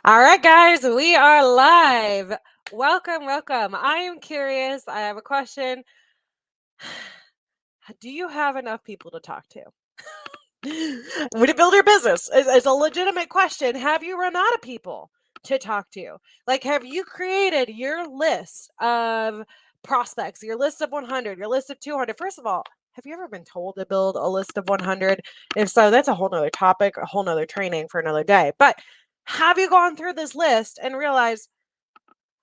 All right, guys, we are live. Welcome, welcome. I am curious. I have a question. Do you have enough people to talk to? Would it build your business? It's a legitimate question. Have you run out of people to talk to? Like, have you created your list of prospects, your list of 100, your list of 200? First of all, have you ever been told to build a list of 100? If so, that's a whole nother topic, a whole nother training for another day. But have you gone through this list and realized,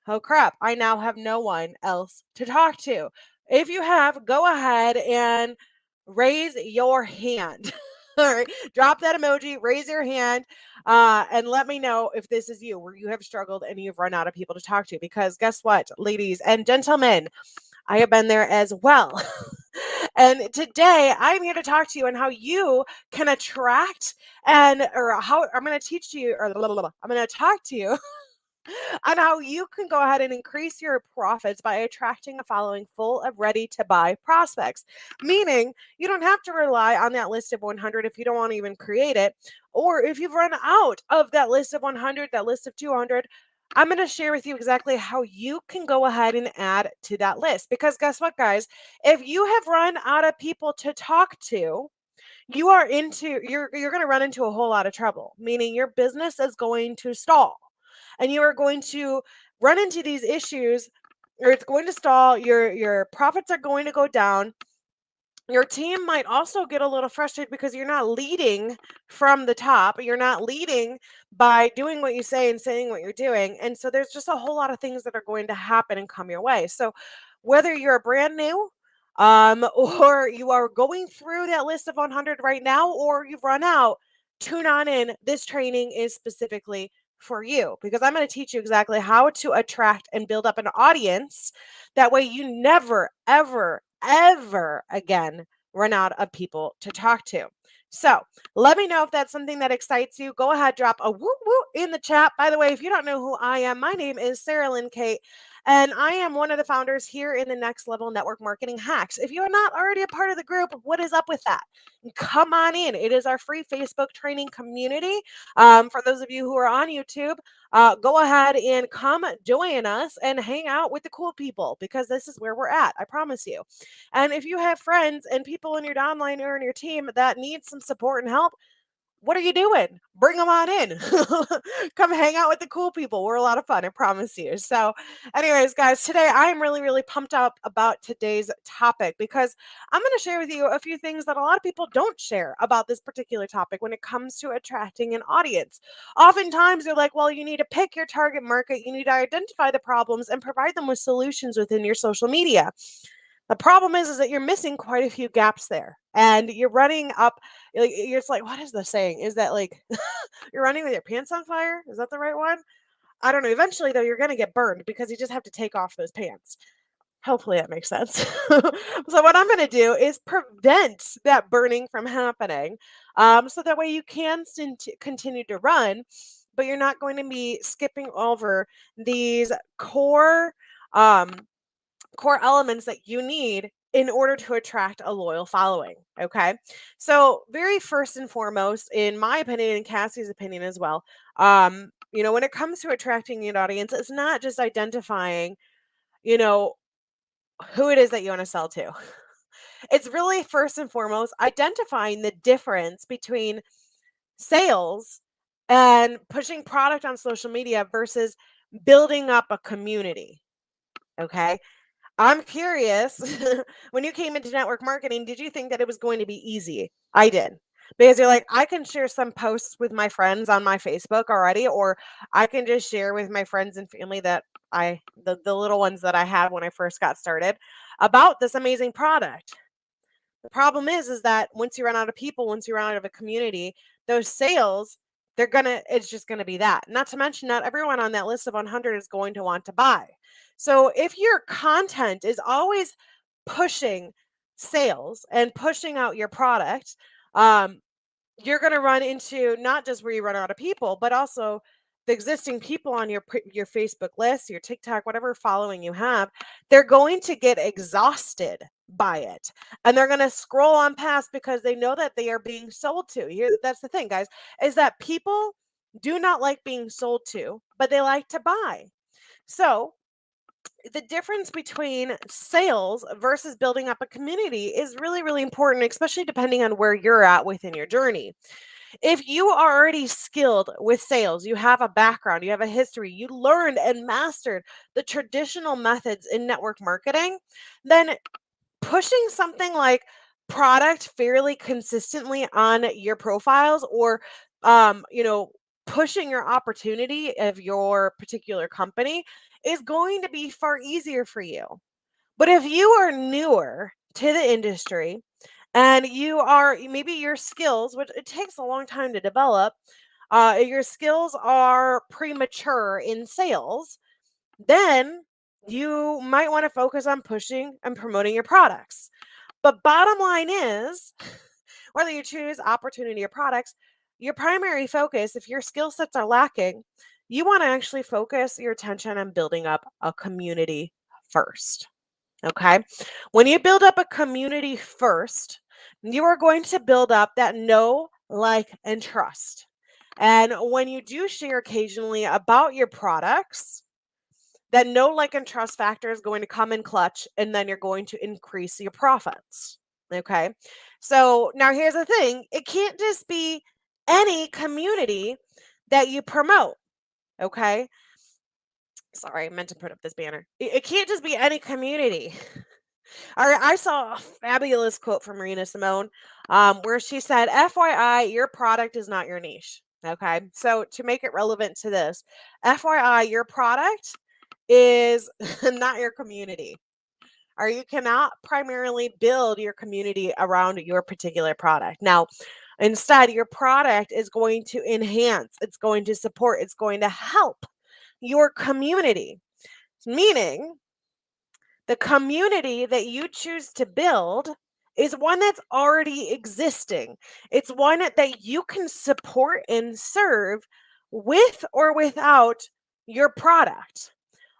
oh crap, I now have no one else to talk to? If you have, go ahead and raise your hand. All right, drop that emoji, raise your hand, and let me know if this is you, where you have struggled and you've run out of people to talk to. Because guess what, ladies and gentlemen, I have been there as well. And today I'm here to talk to you on how you can attract or how I'm going to teach you, or I'm going to talk to you on how you can go ahead and increase your profits by attracting a following full of ready to buy prospects. Meaning, you don't have to rely on that list of 100 if you don't want to even create it. Or if you've run out of that list of 100, that list of 200, I'm going to share with you exactly how you can go ahead and add to that list. Because guess what, guys? If you have run out of people to talk to, you're going to run into a whole lot of trouble, meaning your business is going to stall and you are going to run into these issues, or it's going to stall. Your profits are going to go down. Your team might also get a little frustrated because you're not leading from the top. You're not leading by doing what you say and saying what you're doing. And so there's just a whole lot of things that are going to happen and come your way. So whether you're brand new, or you are going through that list of 100 right now, or you've run out, tune on in. This training is specifically for you because I'm going to teach you exactly how to attract and build up an audience. That way you never, ever, ever again run out of people to talk to. So let me know if that's something that excites you. Go ahead, drop a woo woo in the chat. By the way, if you don't know who I am, my name is Sarah Lynn Kate, and I am one of the founders here in the Next Level Network Marketing Hacks. If you are not already a part of the group, what is up with that? Come on in. It is our free Facebook training community. For those of you who are on YouTube, go ahead and come join us and hang out with the cool people because this is where we're at. I promise you. And if you have friends and people in your downline or in your team that need some support and help, what are you doing? Bring them on in. Come hang out with the cool people. We're a lot of fun, I promise you. So, anyways, guys, today I am really, really pumped up about today's topic because I'm going to share with you a few things that a lot of people don't share about this particular topic when it comes to attracting an audience. Oftentimes, they're like, well, you need to pick your target market, you need to identify the problems and provide them with solutions within your social media. The problem is that you're missing quite a few gaps there, and you're running up. You're just like, what is the saying? Is that like you're running with your pants on fire? Is that the right one? I don't know. Eventually, though, you're going to get burned because you just have to take off those pants. Hopefully, that makes sense. So, what I'm going to do is prevent that burning from happening, so that way you can continue to run, but you're not going to be skipping over these um, core elements that you need in order to attract a loyal following. Okay. So, very first and foremost, in my opinion, and Cassie's opinion as well, when it comes to attracting an audience, it's not just identifying, you know, who it is that you want to sell to. It's really first and foremost identifying the difference between sales and pushing product on social media versus building up a community. Okay. I'm curious, when you came into network marketing, did you think that it was going to be easy? I did. Because you're like, I can share some posts with my friends on my Facebook already, or I can just share with my friends and family that the little ones that I had when I first got started about this amazing product. The problem is that once you run out of people, once you run out of a community, those sales, it's just gonna be that. Not to mention, not everyone on that list of 100 is going to want to buy. So if your content is always pushing sales and pushing out your product, um, you're going to run into not just where you run out of people, but also the existing people on your Facebook list, your TikTok, whatever following you have, they're going to get exhausted by it. And they're going to scroll on past because they know that they are being sold to. That's the thing, guys, is that people do not like being sold to, but they like to buy. So, the difference between sales versus building up a community is really, really important, especially depending on where you're at within your journey. If you are already skilled with sales, you have a background, you have a history, you learned and mastered the traditional methods in network marketing, then pushing something like product fairly consistently on your profiles, or you know, pushing your opportunity of your particular company is going to be far easier for you. But if you are newer to the industry and you are, maybe your skills, which it takes a long time to develop, your skills are premature in sales, then you might want to focus on pushing and promoting your products. But bottom line is, whether you choose opportunity or products, your primary focus, if your skill sets are lacking, you want to actually focus your attention on building up a community first. Okay. When you build up a community first, you are going to build up that know, like, and trust. And when you do share occasionally about your products, that know, like, and trust factor is going to come in clutch, and then you're going to increase your profits. Okay. So now here's the thing, it can't just be any community that you promote. Okay. Sorry, I meant to put up this banner. It can't just be any community. All right, I saw a fabulous quote from Marina Simone, where she said, FYI, your product is not your niche. Okay. So to make it relevant to this, FYI, your product is not your community, or you cannot primarily build your community around your particular product. Now, instead, your product is going to enhance, it's going to support, it's going to help your community, meaning the community that you choose to build is one that's already existing. It's one that you can support and serve with or without your product.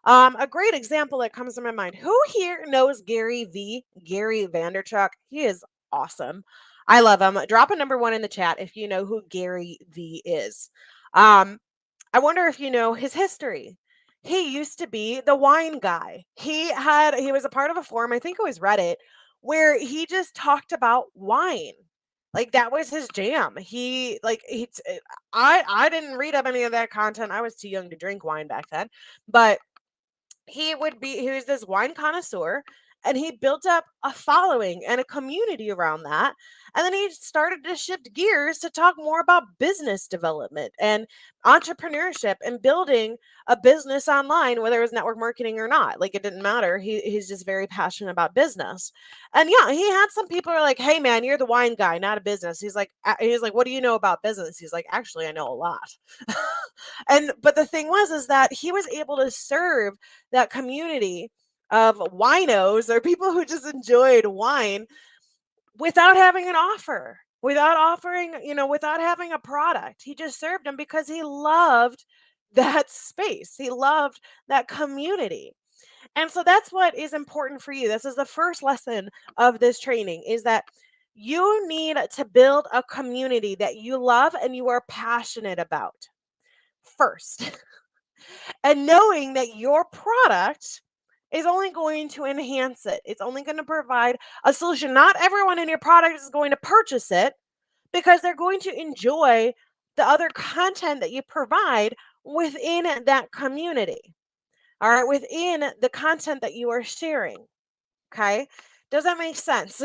A great example that comes to my mind. Who here knows Gary V? Gary Vaynerchuk? He is awesome. I love him. Drop a number 1 in the chat if you know who Gary V is. I wonder if you know his history. He used to be the wine guy. He was a part of a forum, I think it was Reddit, where he just talked about wine. Like, that was his jam. I didn't read up any of that content. I was too young to drink wine back then. But he was this wine connoisseur, and he built up a following and a community around that. And then he started to shift gears to talk more about business development and entrepreneurship and building a business online, whether it was network marketing or not. Like, it didn't matter. He's just very passionate about business. And yeah, he had some people who are like, hey man, you're the wine guy, not a business. He's like, what do you know about business? He's like, actually, I know a lot. But the thing was, is that he was able to serve that community of winos, or people who just enjoyed wine, without having an offer, without offering, without having a product. He just served them because he loved that space. He loved that community. And so that's what is important for you. This is the first lesson of this training, is that you need to build a community that you love and you are passionate about first. And knowing that your product is only going to enhance it. It's only going to provide a solution. Not everyone in your product is going to purchase it, because they're going to enjoy the other content that you provide within that community. All right, within the content that you are sharing. Okay. Does that make sense?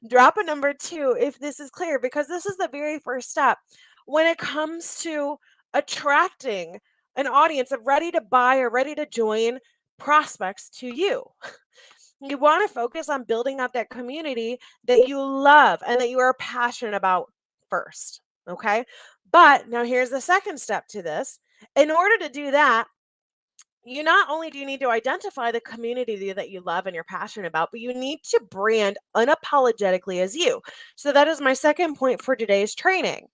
Drop a number 2 if this is clear, because this is the very first step when it comes to attracting an audience of ready to buy or ready to join prospects to you. You want to focus on building up that community that you love and that you are passionate about first. Okay. But now here's the second step to this. In order to do that, you not only do you need to identify the community that you love and you're passionate about, but you need to brand unapologetically as you. So that is my second point for today's training,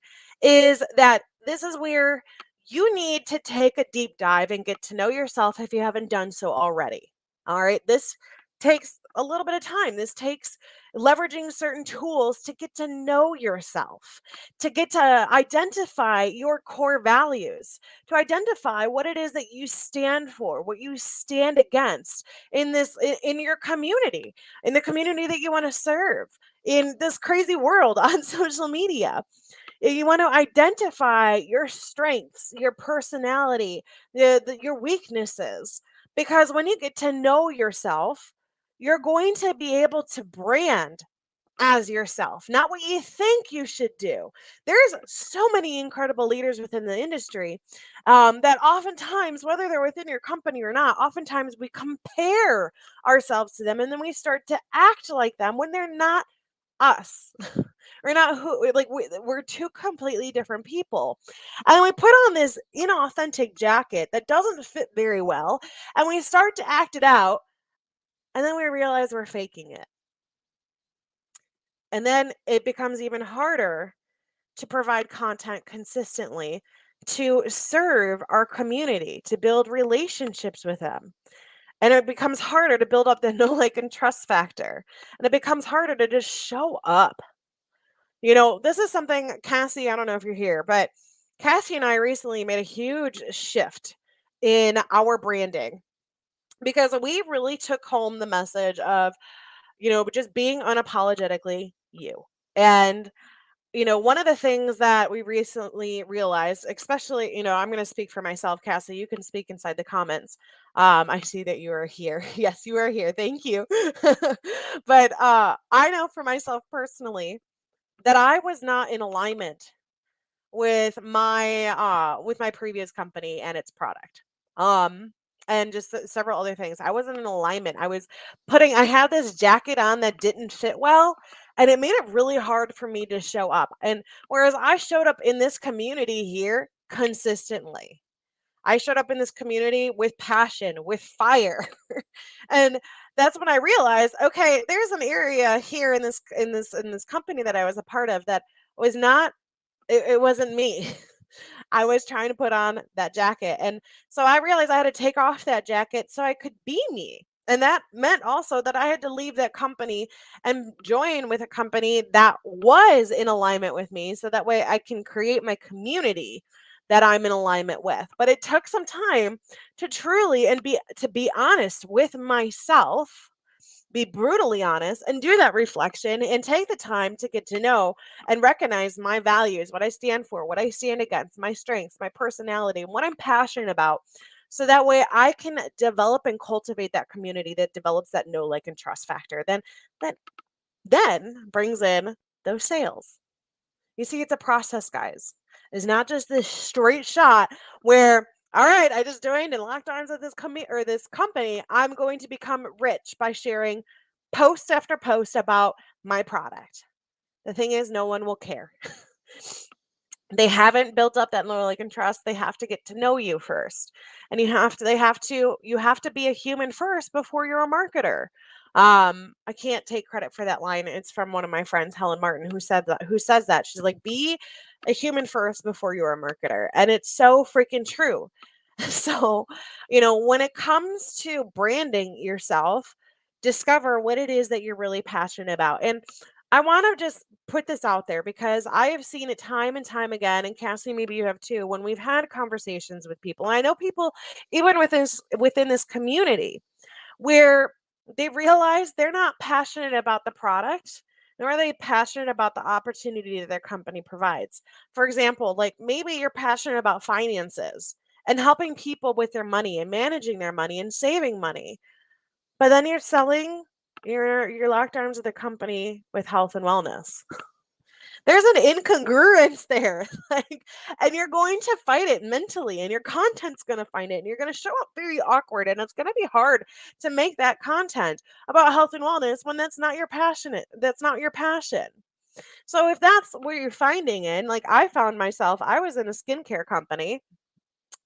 is that this is where you need to take a deep dive and get to know yourself if you haven't done so already. All right. This takes a little bit of time. This takes leveraging certain tools to get to know yourself, to get to identify your core values, to identify what it is that you stand for, what you stand against in in your community, in the community that you want to serve, in this crazy world on social media. You want to identify your strengths, your personality, your weaknesses. Because when you get to know yourself, you're going to be able to brand as yourself, not what you think you should do. There's so many incredible leaders within the industry that oftentimes, whether they're within your company or not, oftentimes we compare ourselves to them and then we start to act like them when they're not us. We're not who like we're two completely different people. And we put on this inauthentic jacket that doesn't fit very well, and we start to act it out, and then we realize we're faking it. And then it becomes even harder to provide content consistently, to serve our community, to build relationships with them. And it becomes harder to build up the know, like, and trust factor. And it becomes harder to just show up. This is something, Cassie, I don't know if you're here, but Cassie and I recently made a huge shift in our branding because we really took home the message of, just being unapologetically you. And, one of the things that we recently realized, especially, I'm going to speak for myself, Cassie, you can speak inside the comments. I see that you are here. Yes, you are here. Thank you. But I know for myself personally, that I was not in alignment with my previous company and its product. And just several other things. I wasn't in alignment. I had this jacket on that didn't fit well, and it made it really hard for me to show up. And whereas I showed up in this community here consistently. I showed up in this community with passion, with fire. And that's when I realized, okay, there's an area here in this company that I was a part of that was not it wasn't me. I was trying to put on that jacket. And so I realized I had to take off that jacket so I could be me. And that meant also that I had to leave that company and join with a company that was in alignment with me so that way I can create my community that I'm in alignment with. But it took some time to truly and be honest with myself, be brutally honest and do that reflection and take the time to get to know and recognize my values, what I stand for, what I stand against, my strengths, my personality, and what I'm passionate about. So that way I can develop and cultivate that community that develops that know, like, and trust factor. That then brings in those sales. You see, it's a process, guys. It's not just this straight shot where, all right, I just joined and locked arms with this company. I'm going to become rich by sharing post after post about my product. The thing is, no one will care. They haven't built up that loyalty and trust. They have to get to know you first. And you have to be a human first before you're a marketer. I can't take credit for that line. It's from one of my friends, Helen Martin, who says that. She's like, be a human first before you're a marketer. And it's so freaking true. So, when it comes to branding yourself, discover what it is that you're really passionate about. And I want to just put this out there because I have seen it time and time again, and Cassie, maybe you have too, when we've had conversations with people. And I know people, even within this community, where they realize they're not passionate about the product, nor are they passionate about the opportunity that their company provides. For example, like maybe you're passionate about finances and helping people with their money and managing their money and saving money. But then you're selling your locked arms with a company with health and wellness. There's an incongruence there. Like, and you're going to fight it mentally, and your content's going to find it, and you're going to show up very awkward, and it's going to be hard to make that content about health and wellness when that's not your passion. So if that's where you're finding in, like I was in a skincare company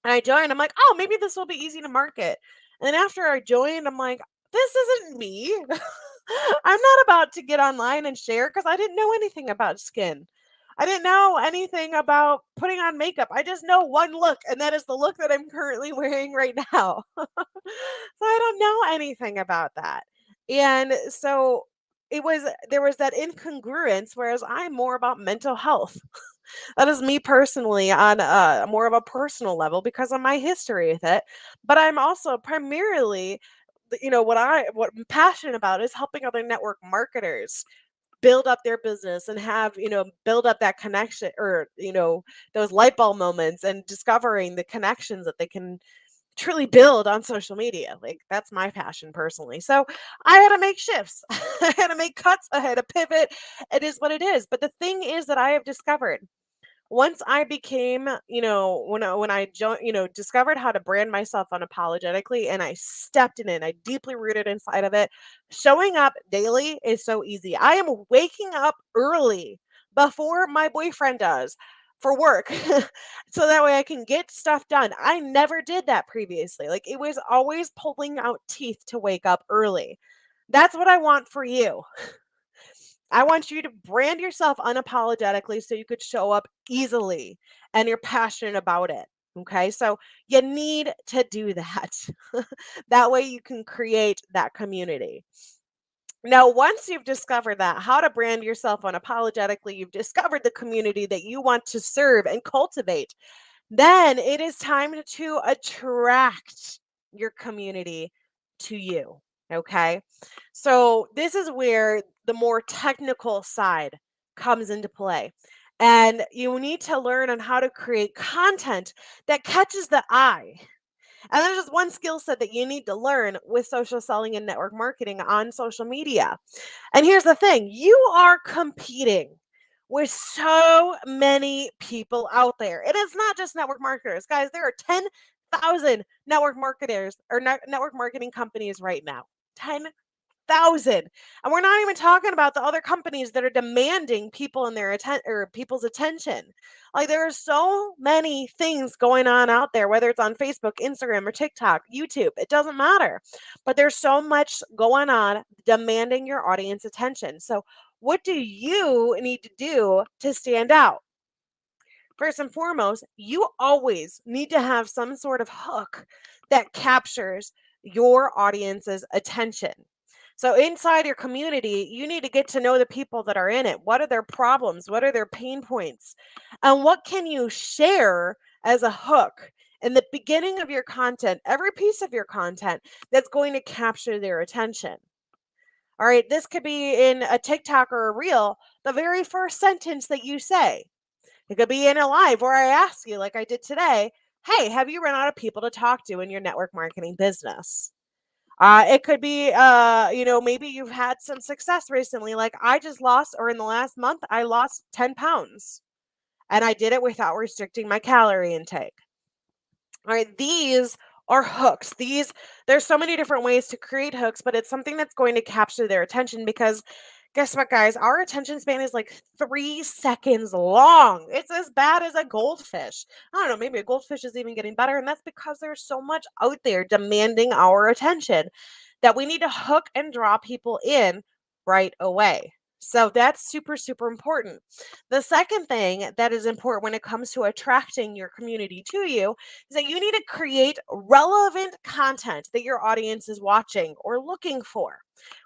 and I joined, I'm like, oh, maybe this will be easy to market. And then after I joined, I'm like, this isn't me. I'm not about to get online and share because I didn't know anything about skin. I didn't know anything about putting on makeup. I just know one look, and that is the look that I'm currently wearing right now. So I don't know anything about that. And so there was that incongruence, whereas I'm more about mental health. That is me personally on more of a personal level because of my history with it. But I'm also primarily, what I'm passionate about is helping other network marketers build up their business and have, build up that connection, or, those light bulb moments, and discovering the connections that they can truly build on social media. Like, that's my passion personally. So I had to make shifts. I had to make cuts. I had to pivot. It is what it is. But the thing is that I have discovered, once I became, discovered how to brand myself unapologetically, and I stepped in it, I deeply rooted inside of it. Showing up daily is so easy. I am waking up early before my boyfriend does for work so that way I can get stuff done. I never did that previously. Like, it was always pulling out teeth to wake up early. That's what I want for you. I want you to brand yourself unapologetically so you could show up easily and you're passionate about it. Okay. So you need to do that. That way you can create that community. Now, once you've discovered that, how to brand yourself unapologetically, you've discovered the community that you want to serve and cultivate, then it is time to attract your community to you. Okay. So this is where the more technical side comes into play. And you need to learn on how to create content that catches the eye. And there's just one skill set that you need to learn with social selling and network marketing on social media. And here's the thing, you are competing with so many people out there. It is not just network marketers. Guys, there are 10,000 network marketers or network marketing companies right now. 10,000. And we're not even talking about the other companies that are demanding people in their people's attention. Like, there are so many things going on out there, whether it's on Facebook, Instagram, or TikTok, YouTube, it doesn't matter. But there's so much going on demanding your audience attention. So what do you need to do to stand out? First and foremost, you always need to have some sort of hook that captures your audience's attention. So inside your community, you need to get to know the people that are in it. What are their problems? What are their pain points? And what can you share as a hook in the beginning of your content, every piece of your content that's going to capture their attention? All right, this could be in a TikTok or a reel, the very first sentence that you say. It could be in a live where I ask you, like I did today, hey, have you run out of people to talk to in your network marketing business? It could be, maybe you've had some success recently. Like, I just lost, or in the last month, I lost 10 pounds and I did it without restricting my calorie intake. All right, these are hooks. There's so many different ways to create hooks, but it's something that's going to capture their attention, because guess what, guys? Our attention span is like 3 seconds long. It's as bad as a goldfish. I don't know, maybe a goldfish is even getting better. And that's because there's so much out there demanding our attention that we need to hook and draw people in right away. So that's super, super important. The second thing that is important when it comes to attracting your community to you is that you need to create relevant content that your audience is watching or looking for.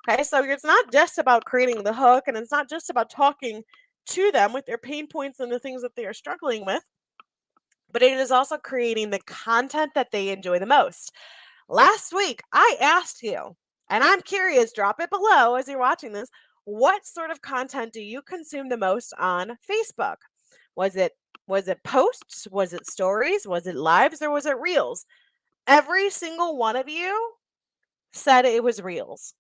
Okay, so it's not just about creating the hook, and it's not just about talking to them with their pain points and the things that they are struggling with, but it is also creating the content that they enjoy the most. Last week, I asked you, and I'm curious, drop it below as you're watching this. What sort of content do you consume the most on Facebook? Was it posts? Was it stories? Was it lives? Or was it reels? Every single one of you said it was reels.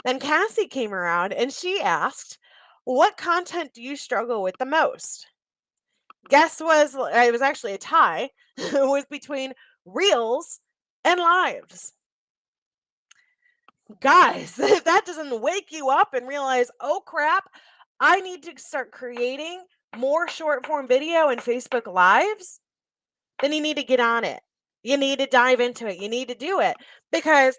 Then Cassie came around and she asked, what content do you struggle with the most? Guess was it was actually a tie. It was between reels and lives. Guys, if that doesn't wake you up and realize, oh crap, I need to start creating more short form video and Facebook lives, then you need to get on it. You need to dive into it. You need to do it, because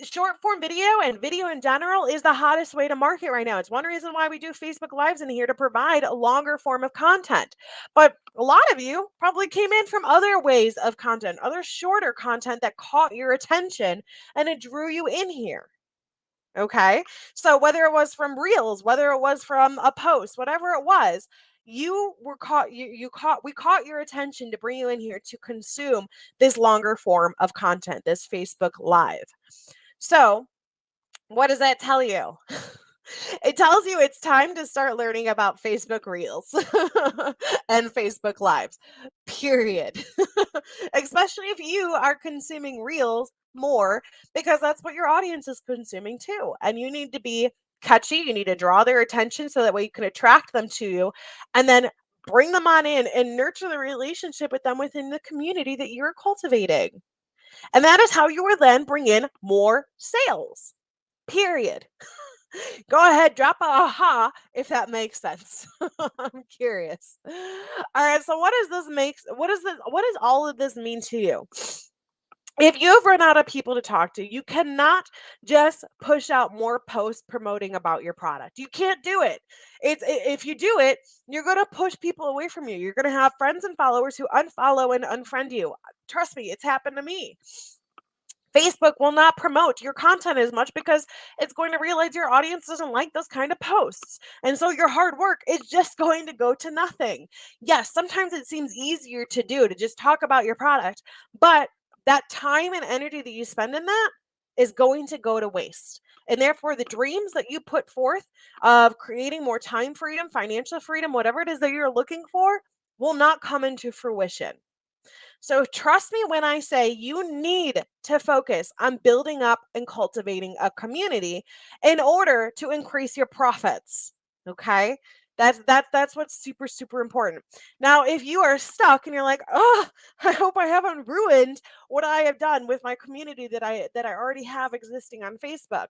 short form video and video in general is the hottest way to market right now. It's one reason why we do Facebook lives in here, to provide a longer form of content. But a lot of you probably came in from other ways of content, other shorter content that caught your attention and it drew you in here. Okay. So whether it was from reels, whether it was from a post, whatever it was, we caught your attention to bring you in here to consume this longer form of content, this Facebook Live. So what does that tell you? It tells you it's time to start learning about Facebook Reels and Facebook Lives, period. Especially if you are consuming Reels more, because that's what your audience is consuming too. And you need to be catchy, you need to draw their attention so that way you can attract them to you and then bring them on in and nurture the relationship with them within the community that you're cultivating. And that is how you will then bring in more sales, period. Go ahead, drop a aha if that makes sense. I'm curious. All right, so what does all of this mean to you? If you've run out of people to talk to, you cannot just push out more posts promoting about your product. You can't do it. If you do it, you're going to push people away from you. You're going to have friends and followers who unfollow and unfriend you. Trust me, it's happened to me. Facebook will not promote your content as much because it's going to realize your audience doesn't like those kind of posts. And so your hard work is just going to go to nothing. Yes, sometimes it seems easier to do to just talk about your product, but that time and energy that you spend in that is going to go to waste. And therefore, the dreams that you put forth of creating more time freedom, financial freedom, whatever it is that you're looking for, will not come into fruition. So trust me when I say you need to focus on building up and cultivating a community in order to increase your profits. Okay? That's what's super super important. Now, if you are stuck and you're like, "Oh, I hope I haven't ruined what I have done with my community that I already have existing on Facebook."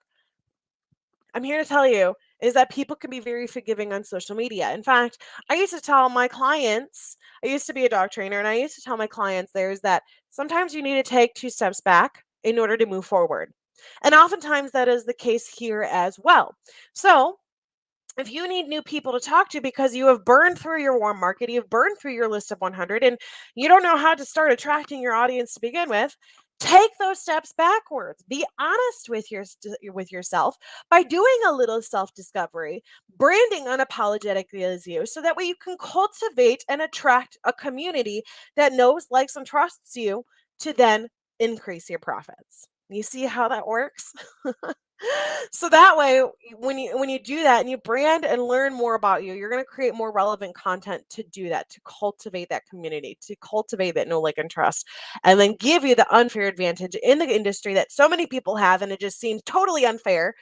I'm here to tell you is that people can be very forgiving on social media. In fact, I used to tell my clients, I used to be a dog trainer, and I used to tell my clients there's that sometimes you need to take two steps back in order to move forward. And oftentimes that is the case here as well. So, if you need new people to talk to because you have burned through your warm market, you've burned through your list of 100, and you don't know how to start attracting your audience to begin with, take those steps backwards. Be honest with yourself by doing a little self-discovery, branding unapologetically as you, so that way you can cultivate and attract a community that knows, likes, and trusts you to then increase your profits. You see how that works? So that way, when you do that and you brand and learn more about you, you're going to create more relevant content to do that, to cultivate that community, to cultivate that know, like, and trust, and then give you the unfair advantage in the industry that so many people have, and it just seems totally unfair.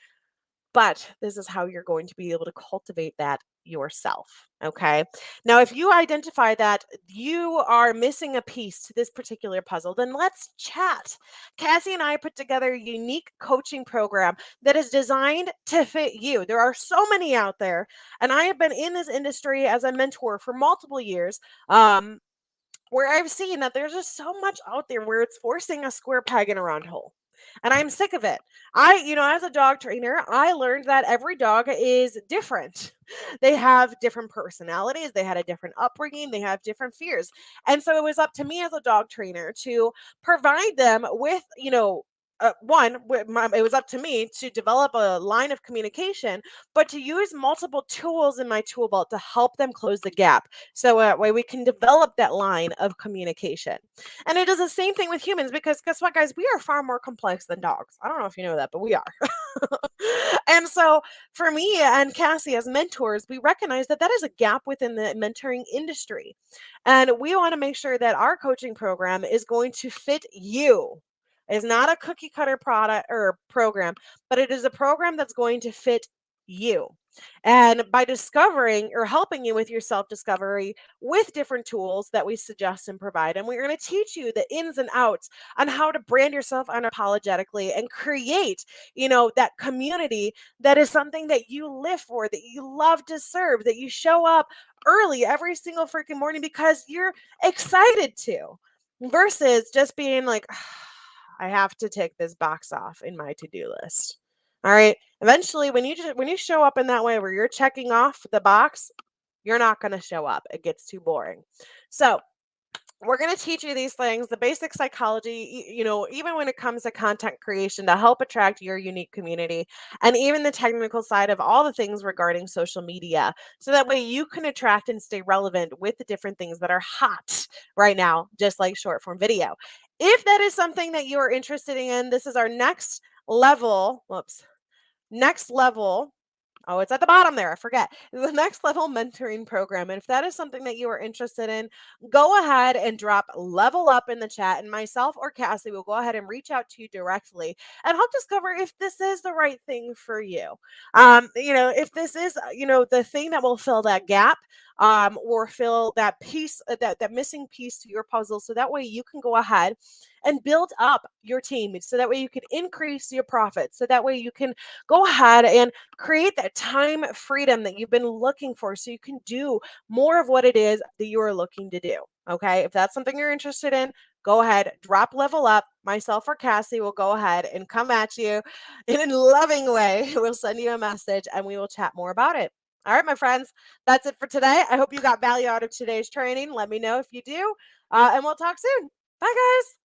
But this is how you're going to be able to cultivate that yourself. Okay. Now, if you identify that you are missing a piece to this particular puzzle, then let's chat. Cassie and I put together a unique coaching program that is designed to fit you. There are so many out there, and I have been in this industry as a mentor for multiple years. Where I've seen that there's just so much out there where it's forcing a square peg in a round hole. And I'm sick of it. As a dog trainer, I learned that every dog is different. They have different personalities, they had a different upbringing, they have different fears. And so it was up to me as a dog trainer to provide them with, it was up to me to develop a line of communication, but to use multiple tools in my tool belt to help them close the gap. So that way we can develop that line of communication. And it does the same thing with humans because guess what, guys? We are far more complex than dogs. I don't know if you know that, but we are. And so for me and Cassie as mentors, we recognize that that is a gap within the mentoring industry. And we want to make sure that our coaching program is going to fit you. It's not a cookie cutter product or program, but it is a program that's going to fit you. And by discovering or helping you with your self discovery with different tools that we suggest and provide, and we're going to teach you the ins and outs on how to brand yourself unapologetically and create, that community that is something that you live for, that you love to serve, that you show up early every single freaking morning because you're excited to, versus just being like, I have to take this box off in my to-do list. All right. Eventually, when you show up in that way where you're checking off the box, you're not going to show up. It gets too boring. So we're going to teach you these things, the basic psychology, even when it comes to content creation to help attract your unique community, and even the technical side of all the things regarding social media. So that way you can attract and stay relevant with the different things that are hot right now, just like short form video. If that is something that you are interested in, this is our next level. Whoops. Next level. Oh, it's at the bottom there. I forget. The next level mentoring program. And if that is something that you are interested in, go ahead and drop level up in the chat. And myself or Cassie will go ahead and reach out to you directly and help discover if this is the right thing for you. If this is, the thing that will fill that gap, or fill that piece, that missing piece to your puzzle. So that way you can go ahead and build up your team. So that way you can increase your profits. So that way you can go ahead and create that time freedom that you've been looking for so you can do more of what it is that you are looking to do. Okay. If that's something you're interested in, go ahead, drop level up. Myself or Cassie will go ahead and come at you in a loving way. We'll send you a message and we will chat more about it. All right, my friends, that's it for today. I hope you got value out of today's training. Let me know if you do, and we'll talk soon. Bye, guys.